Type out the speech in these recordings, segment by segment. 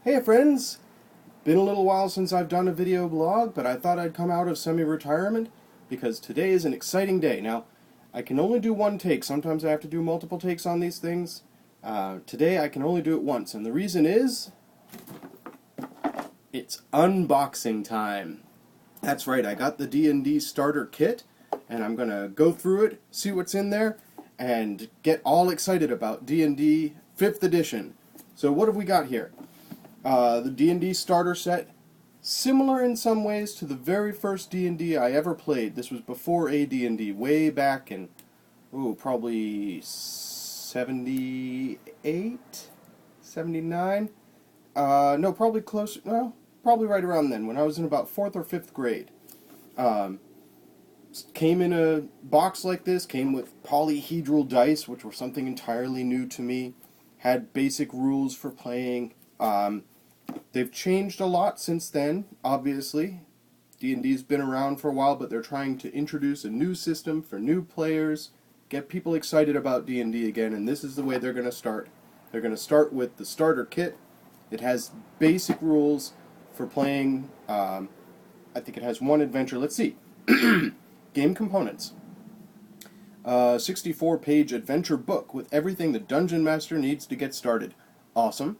Hey friends! Been a little while since I've done a video blog, but I thought I'd come out of semi-retirement because today is an exciting day. Now, I can only do one take. Sometimes I have to do multiple takes on these things. Today I can only do it once, and the reason is it's unboxing time. That's right, I got the D&D Starter Kit, and I'm going to go through it, see what's in there, and get all excited about D&D 5th edition. So what have we got here? The D&D Starter Set, similar in some ways to the very first D&D I ever played. This was before AD&D, way back in, probably 78, 79? No, probably closer, well, probably right around then, when I was in about 4th or 5th grade. Came in a box like this, came with polyhedral dice, which were something entirely new to me, had basic rules for playing. They've changed a lot since then, obviously. D&D's been around for a while, but they're trying to introduce a new system for new players, get people excited about D&D again, and this is the way they're going to start. They're going to start with the starter kit. It has basic rules for playing. I think it has one adventure. Let's see. Game components. 64-page adventure book with everything the Dungeon Master needs to get started. Awesome.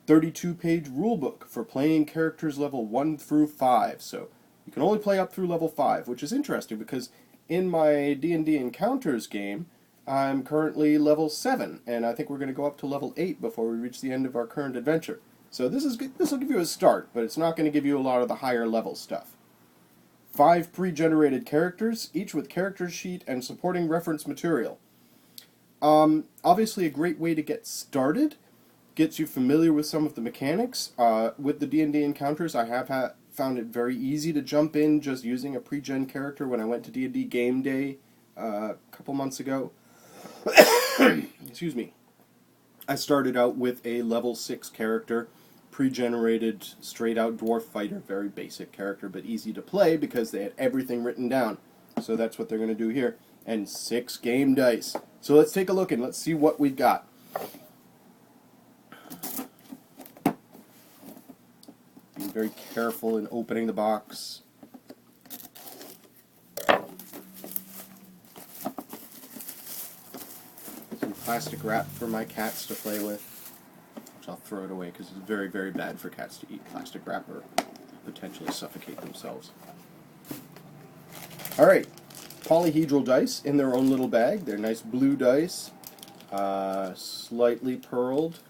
32-page rulebook for playing characters level 1 through 5. So you can only play up through level 5, which is interesting because in my D&D Encounters game, I'm currently level 7, and I think we're going to go up to level 8 before we reach the end of our current adventure. So this will give you a start, but it's not going to give you a lot of the higher level stuff. 5 pre-generated characters, each with character sheet and supporting reference material. Obviously a great way to get started. Gets you familiar with some of the mechanics. With the D&D Encounters, I have found it very easy to jump in just using a pre-gen character when I went to D&D Game Day a couple months ago. Excuse me. I started out with a level 6 character, pre-generated, straight-out dwarf fighter, very basic character, but easy to play because they had everything written down. So that's what they're going to do here. And 6 game dice. So let's take a look and let's see what we've got. Being very careful in opening the box. Some plastic wrap for my cats to play with, which I'll throw it away because it's very, very bad for cats to eat plastic wrap or potentially suffocate themselves. Alright, polyhedral dice in their own little bag. They're nice blue dice, slightly pearled.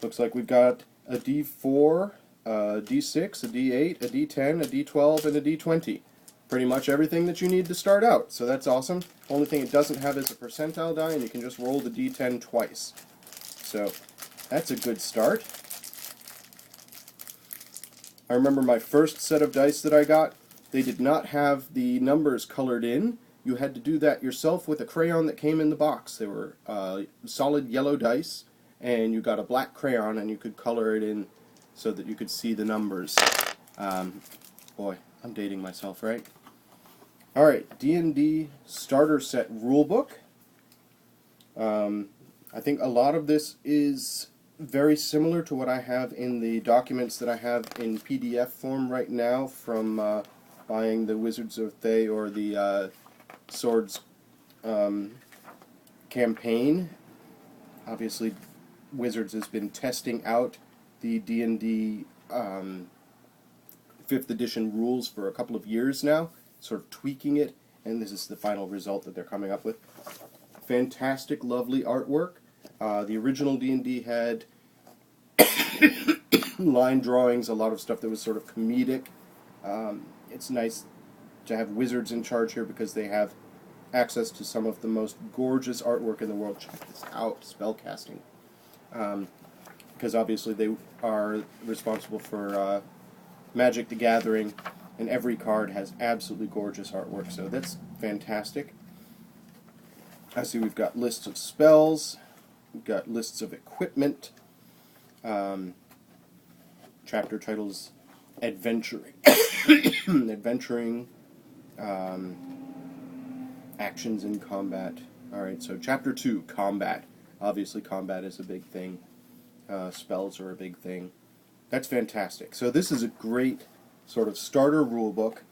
Looks like we've got a D4, a D6, a D8, a D10, a D12, and a D20. Pretty much everything that you need to start out, so that's awesome. Only thing it doesn't have is a percentile die, and you can just roll the D10 twice. So that's a good start. I remember my first set of dice that I got, they did not have the numbers colored in. You had to do that yourself with a crayon that came in the box. They were solid yellow dice, and you got a black crayon, and you could color it in so that you could see the numbers. Boy, I'm dating myself, right? Alright, D&D Starter Set Rulebook. I think a lot of this is very similar to what I have in the documents that I have in PDF form right now from buying the Wizards of Thay or the Swords campaign. Obviously, Wizards has been testing out the D&D 5th edition rules for a couple of years now, sort of tweaking it, and this is the final result that they're coming up with. Fantastic, lovely artwork. The original D&D had line drawings, a lot of stuff that was sort of comedic. It's nice to have Wizards in charge here because they have access to some of the most gorgeous artwork in the world. Check this out, spellcasting. Because obviously they are responsible for Magic the Gathering, and every card has absolutely gorgeous artwork, so that's fantastic. I see we've got lists of spells, we've got lists of equipment, chapter titles, adventuring, adventuring, actions in combat. Alright, so chapter 2, combat. Obviously combat is a big thing. spells are a big thing. That's fantastic. So this is a great sort of starter rule book.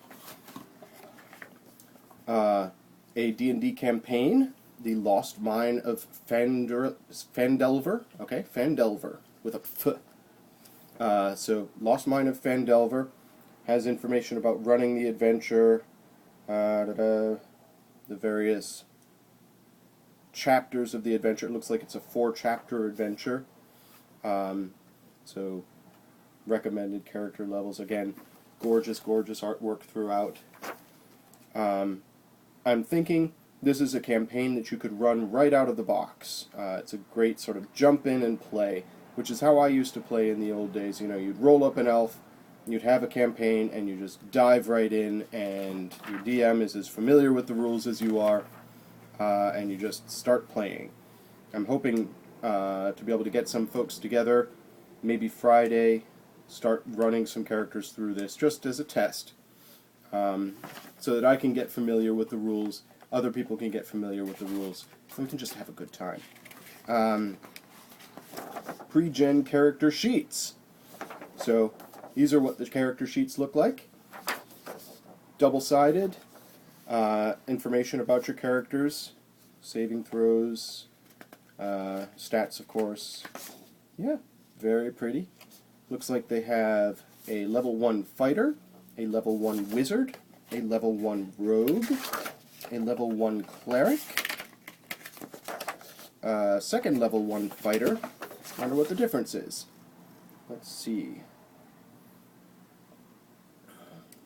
A D&D campaign, The Lost Mine of Phandelver. Okay, Phandelver with a F. So Lost Mine of Phandelver has information about running the adventure, the various chapters of the adventure. It looks like it's a 4-chapter adventure. So recommended character levels. Again, gorgeous, gorgeous artwork throughout. I'm thinking this is a campaign that you could run right out of the box. It's a great sort of jump in and play, which is how I used to play in the old days. You know, you'd roll up an elf, you'd have a campaign, and you just dive right in, and your DM is as familiar with the rules as you are, and you just start playing. I'm hoping to be able to get some folks together, maybe Friday, start running some characters through this, just as a test, so that I can get familiar with the rules, other people can get familiar with the rules, and we can just have a good time. Pre-gen character sheets. So these are what the character sheets look like. Double-sided, information about your characters, saving throws, stats, of course. Yeah, very pretty. Looks like they have a level 1 fighter, a level 1 wizard, a level 1 rogue, a level 1 cleric, second level 1 fighter. Wonder what the difference is. Let's see.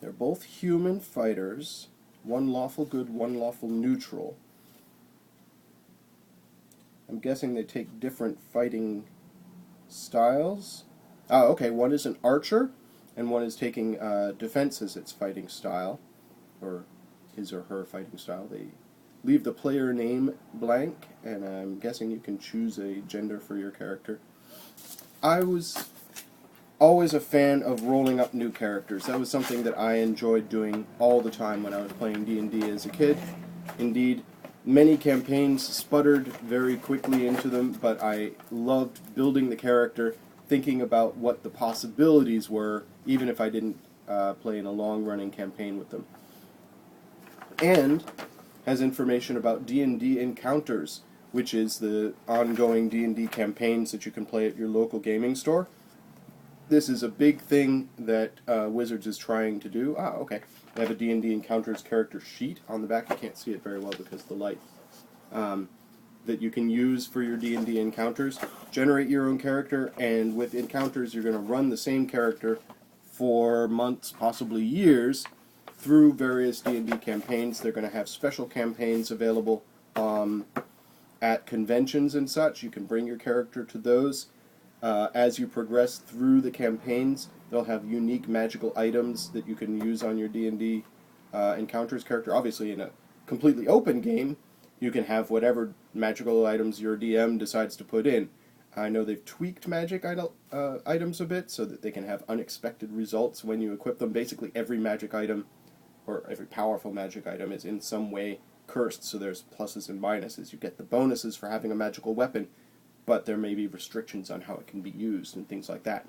They're both human fighters. One lawful good, one lawful neutral. I'm guessing they take different fighting styles. Oh, okay, one is an archer, and one is taking defense as its fighting style, or his or her fighting style. They leave the player name blank, and I'm guessing you can choose a gender for your character. I was always a fan of rolling up new characters. That was something that I enjoyed doing all the time when I was playing D&D as a kid. Indeed, many campaigns sputtered very quickly into them, but I loved building the character, thinking about what the possibilities were, even if I didn't play in a long-running campaign with them. And has information about D&D Encounters, which is the ongoing D&D campaigns that you can play at your local gaming store. This is a big thing that Wizards is trying to do. Ah, okay. They have a D&D Encounters character sheet on the back. I can't see it very well because of the light. That you can use for your D&D encounters. Generate your own character, and with encounters you're going to run the same character for months, possibly years, through various D&D campaigns. They're going to have special campaigns available at conventions and such. You can bring your character to those. As you progress through the campaigns, they'll have unique magical items that you can use on your D&D Encounters character. Obviously, in a completely open game, you can have whatever magical items your DM decides to put in. I know they've tweaked magic items a bit so that they can have unexpected results when you equip them. Basically, every magic item, or every powerful magic item, is in some way cursed, so there's pluses and minuses. You get the bonuses for having a magical weapon, but there may be restrictions on how it can be used and things like that.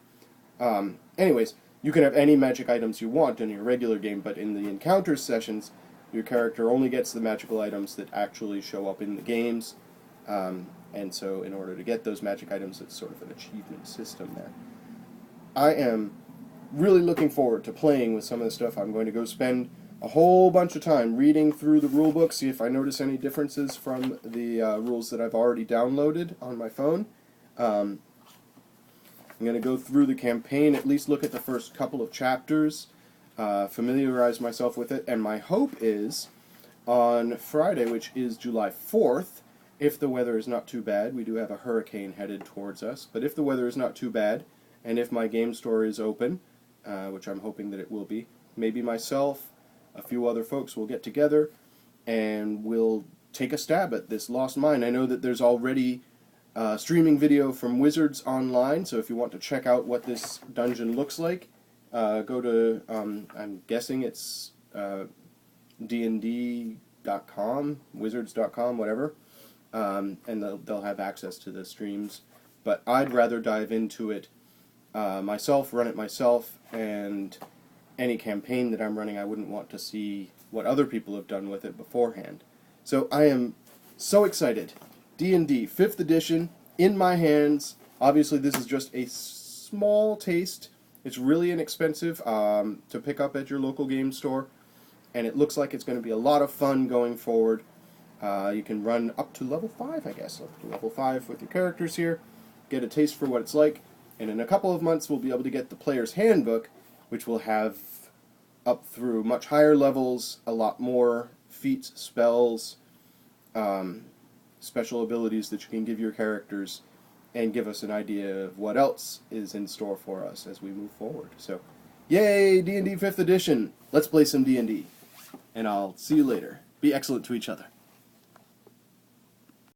Anyways, you can have any magic items you want in your regular game, but in the encounter sessions, your character only gets the magical items that actually show up in the games, and so in order to get those magic items, it's sort of an achievement system there. I am really looking forward to playing with some of the stuff. I'm going to go spend a whole bunch of time reading through the rule book, see if I notice any differences from the rules that I've already downloaded on my phone. I'm going to go through the campaign, at least look at the first couple of chapters, familiarize myself with it, and my hope is on Friday, which is July 4th, if the weather is not too bad. We do have a hurricane headed towards us, but if the weather is not too bad, and if my game store is open, which I'm hoping that it will be, maybe myself, a few other folks will get together, and we'll take a stab at this Lost Mine. I know that there's already streaming video from Wizards online, so if you want to check out what this dungeon looks like, go to, I'm guessing it's D&D.com, wizards.com, whatever, and they'll have access to the streams. but I'd rather dive into it myself, run it myself, and any campaign that I'm running, I wouldn't want to see what other people have done with it beforehand. So I am so excited. D&D 5th edition in my hands. Obviously this is just a small taste. It's really inexpensive to pick up at your local game store, and it looks like it's going to be a lot of fun going forward. You can run up to level 5, I guess, up to level 5 with your characters here, get a taste for what it's like, and in a couple of months we'll be able to get the Player's Handbook, which will have up through much higher levels, a lot more feats, spells, special abilities that you can give your characters, and give us an idea of what else is in store for us as we move forward. So, yay, D&D 5th edition! Let's play some D&D, and I'll see you later. Be excellent to each other.